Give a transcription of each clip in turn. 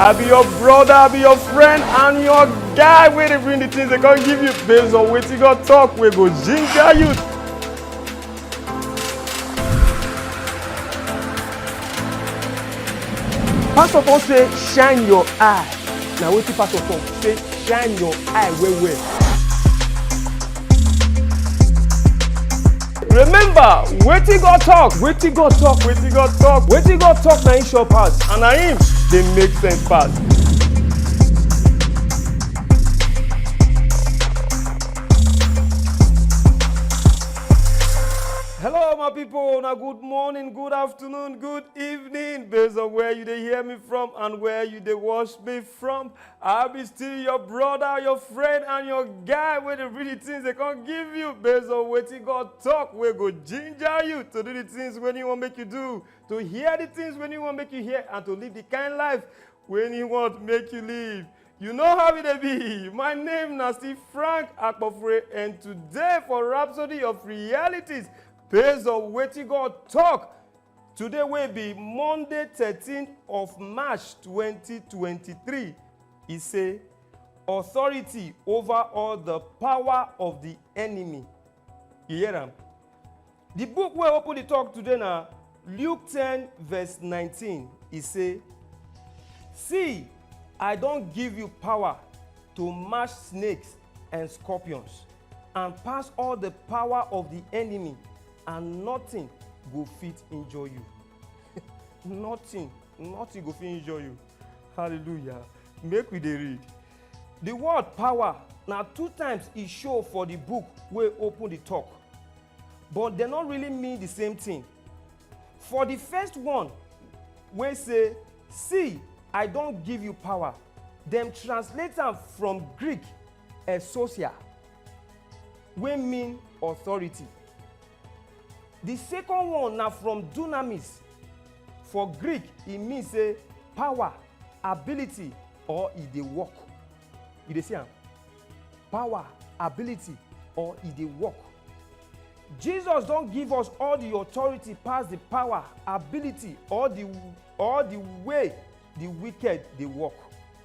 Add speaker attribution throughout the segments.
Speaker 1: I be your brother, I be your friend, and your guy where they bring the things they can't give you based on Wetin God talk. We go ginger you. Pastor Paul say, shine your eye. Now wetin Pastor Paul say, shine your eye well. Remember, Wetin God talk, Wetin God talk, Wetin God talk, Wetin God talk na him sure pass, and na him dey make sense pass. Hello my people, now good morning, good afternoon, good evening, based on where you dey hear me from and where you dey watch me from. I be still your brother, your friend, and your guy wey dey read the things they can't give you based on Wetin God talk. We go ginger you to do the things when you want make you do, to hear the things when you want make you hear, and to live the kind life when you want make you live. You know how it be. My name is Steve Frank Akpofre, and today for Rhapsody of Realities, based on Wetin God talk, today will be Monday 13th of March 2023. He say, authority over all the power of the enemy. You hear them? The book we open the talk today now, Luke 10 verse 19. He say, see, I don't give you power to mash snakes and scorpions and pass all the power of the enemy, and nothing go fit injure you. nothing go fit injure you. Hallelujah. Make we dey read. The word power, now 2 times e show for the book where open the talk, but they not really mean the same thing. For the first one, where say, see, I don't give you power, them translate them from Greek exousia, wey mean authority. The second one now from dunamis. For Greek, it means say power, ability, or e dey work. You dey see am? Power, ability, or e dey work. Jesus don't give us all the authority past the power, ability, or the way the wicked they work.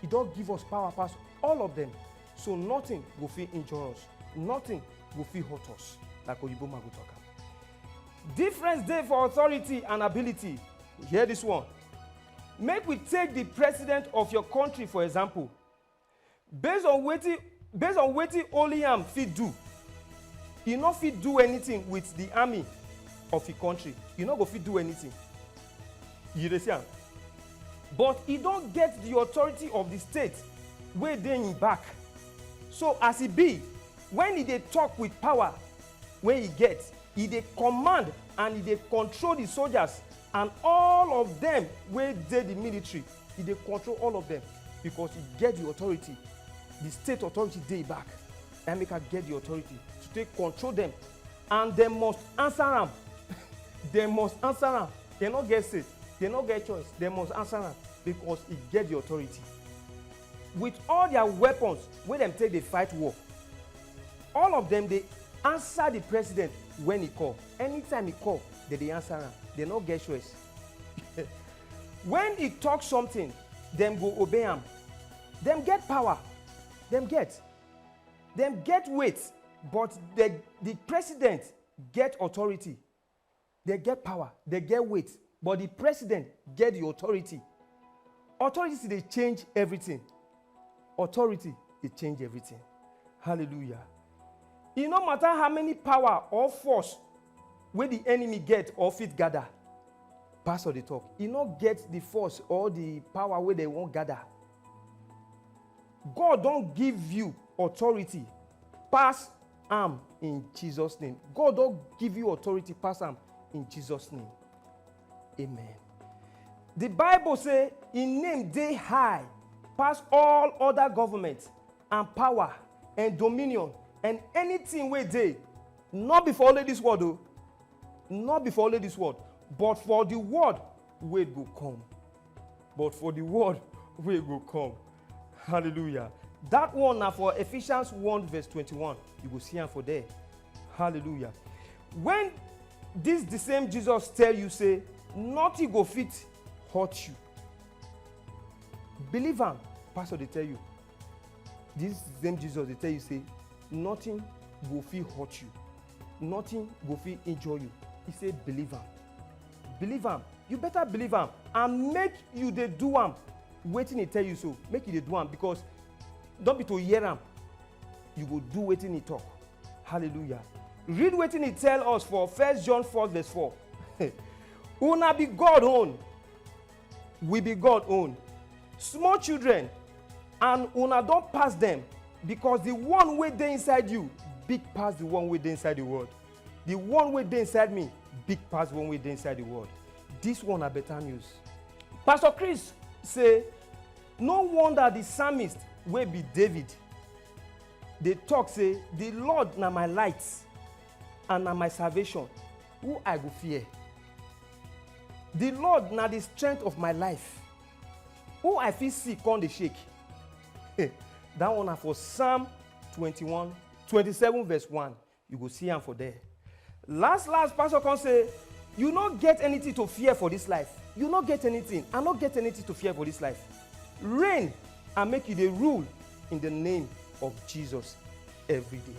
Speaker 1: He don't give us power past all of them. So nothing go fit injure us. Nothing go fit hurt us. Like Oyibo man go talk am. Difference there for authority and ability. Hear this one. Make we take the president of your country for example. Based on wetin only him fit do, he no fit do anything with the army of the country. He no go fit do anything. You dey see am? But he don't get the authority of the state wey dey him back. So as he be, when he dey talk with power wey he get, he dey command and he dey control the soldiers and all of them wey dey the military. He dey control all of them because he get the authority. The state authority dey back. And make her get the authority to take control them. And they must answer am. They must answer am. They no get say. They no get choice. They must answer am because he get the authority. With all their weapons, when them take the fight war, all of them they answer the president when he call. Anytime he call, they answer him. They no get choice. When he talk something, them go obey him. Them get power. Them get weight. But the president get authority. They get power. They get weight. But the president get the authority. Authority, they change everything. Authority, they change everything. Hallelujah. It no matter how many power or force where the enemy get or fit gather. Pastor they talk. He not get the force or the power where they won't gather. God don't give you authority. Pass am in Jesus' name. God don't give you authority. Pass am in Jesus' name. Amen. The Bible say, in name they high, pass all other government and power and dominion and anything where they, not before only this word though, not before only this word, but for the word where it will come. But for the word where it will come. Hallelujah. That one now for Ephesians 1 verse 21. You will see him for there. Hallelujah. When the same Jesus tell you, say, nothing go fit hurt you. Believe him. Pastor, they tell you. This same Jesus, they tell you, say, nothing will feel hurt you. Nothing will feel injure you. He said, believe him. Believe him. You better believe him. And make you they do him. Waiting he tell you so. Make you they do him. Because don't be to hear him. You go do waiting he talk. Hallelujah. Read waiting he tell us for 1 John 4 verse 4. Una be God own. We be God own. Small children, and una don't pass them, because the one way they inside you, big pass the one way they inside the world. The one way they inside me, big pass the one way they inside the world. This one are better news. Pastor Chris say, no wonder the psalmist will be David. They talk say, the Lord na my light and na my salvation. Who I go fear? The Lord na the strength of my life. Who I feel sick on the shake. That one are for Psalm 27 verse 1. You go see him for there. Last, Pastor can say, you not get anything to fear for this life. You not get anything. I not get anything to fear for this life. Reign and make you the rule in the name of Jesus every day.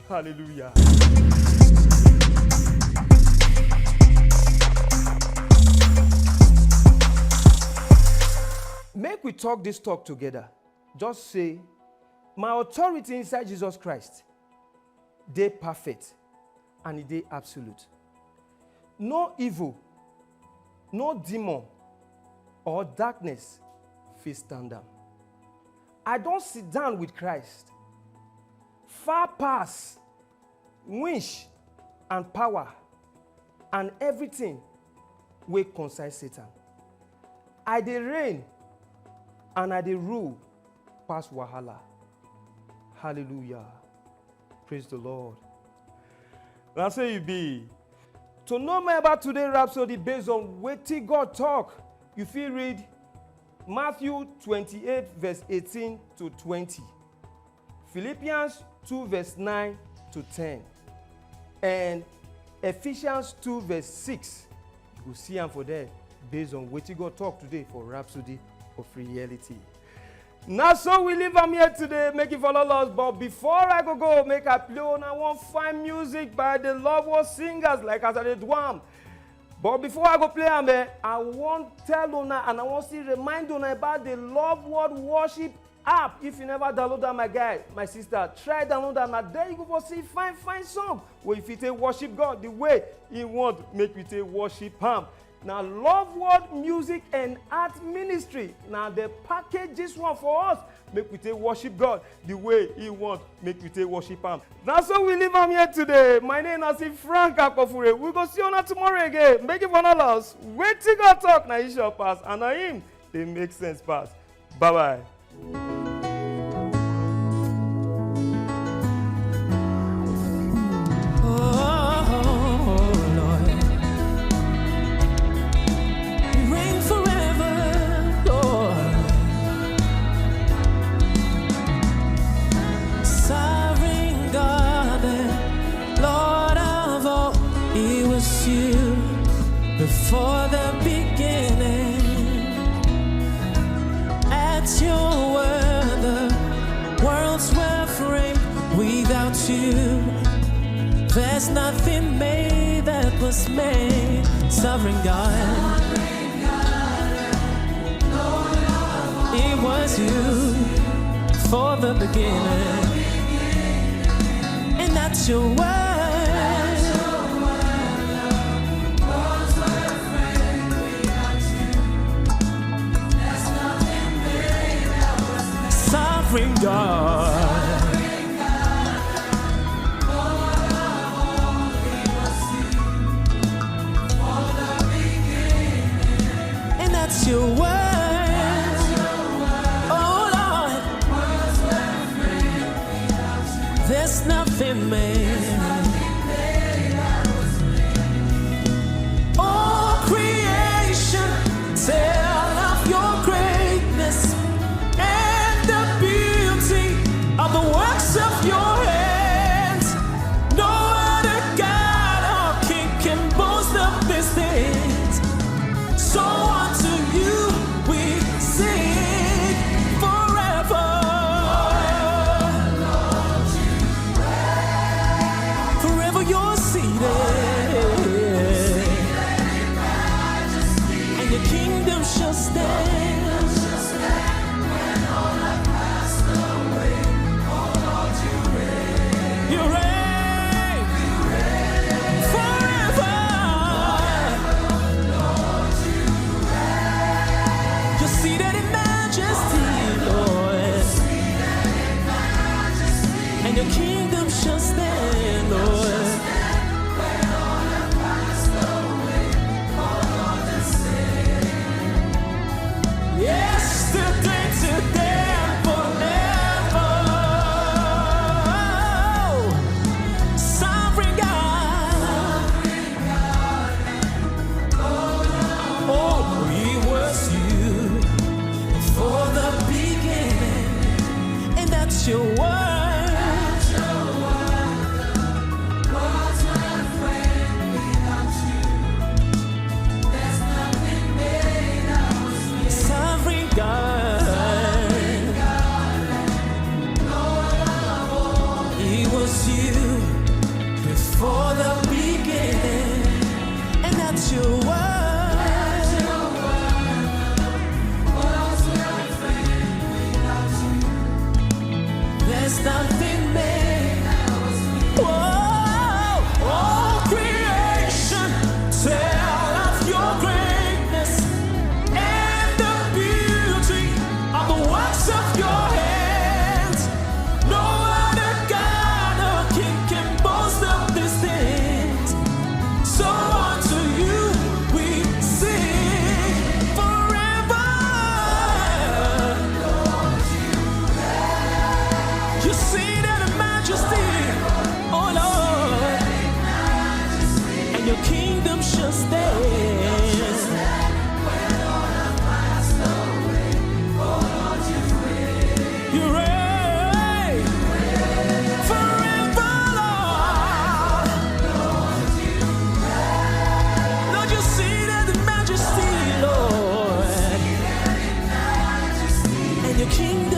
Speaker 1: Hallelujah. Make we talk this talk together. Just say, my authority inside Jesus Christ, they perfect and they absolute. No evil, no demon or darkness fit stand down. I don't sit down with Christ. Far past wish and power and everything will concern Satan. I dey reign and I dey rule past wahala. Hallelujah. Praise the Lord. That's how you be. To know more about today's Rhapsody based on Wetin God talk, you feel read Matthew 28 verse 18 to 20. Philippians 2 verse 9 to 10. And Ephesians 2 verse 6. You will see them for there based on Wetin God talk today for Rhapsody of Reality. Now, so we leave them here today, make it follow us. But before I go, make a play on I want fine music by the Loveworld singers, like as I did one. But before I go play them, I want tell Una and I want to remind Una about the Loveworld worship app. If you never download that, my guy, my sister, try download that. Now there you go for see fine song where if you take worship God the way He want, make you take worship Him. Now, Loveworld Music and Art Ministry. Now, they package this one for us. Make we take worship God the way He want. Make we take worship Him. That's how we leave Him here today. My name is Frank Akofure. We go see you tomorrow again. Make it for us. Wetin God talk. Now, He shall pass. And now Him, they make sense pass. Bye-bye.
Speaker 2: Before the beginning, at your word, the worlds were framed. Without you, there's nothing made that was made. Sovereign God, it was you for the beginning, and that's your word. Sovereign God, and that's your word. Oh Lord, there's nothing made. All creation, tell of your greatness. Of the works of your hands, no other God or king can boast of these things. So unto you we sing. that's your word.
Speaker 3: What's my friend without you? There's nothing made of me.
Speaker 2: Sovereign God, it was you before the beginning, and that's your word.
Speaker 3: What's my friend without you?
Speaker 2: There's nothing made. Whoa, all creation tell of your greatness and the beauty of the works of your hands. No other God or king can boast of these things. So unto you we sing forever. You see that majesty, oh Lord, and your kingdom shall stand. You reign forever, Lord. Lord, you see that majesty, Lord, and your kingdom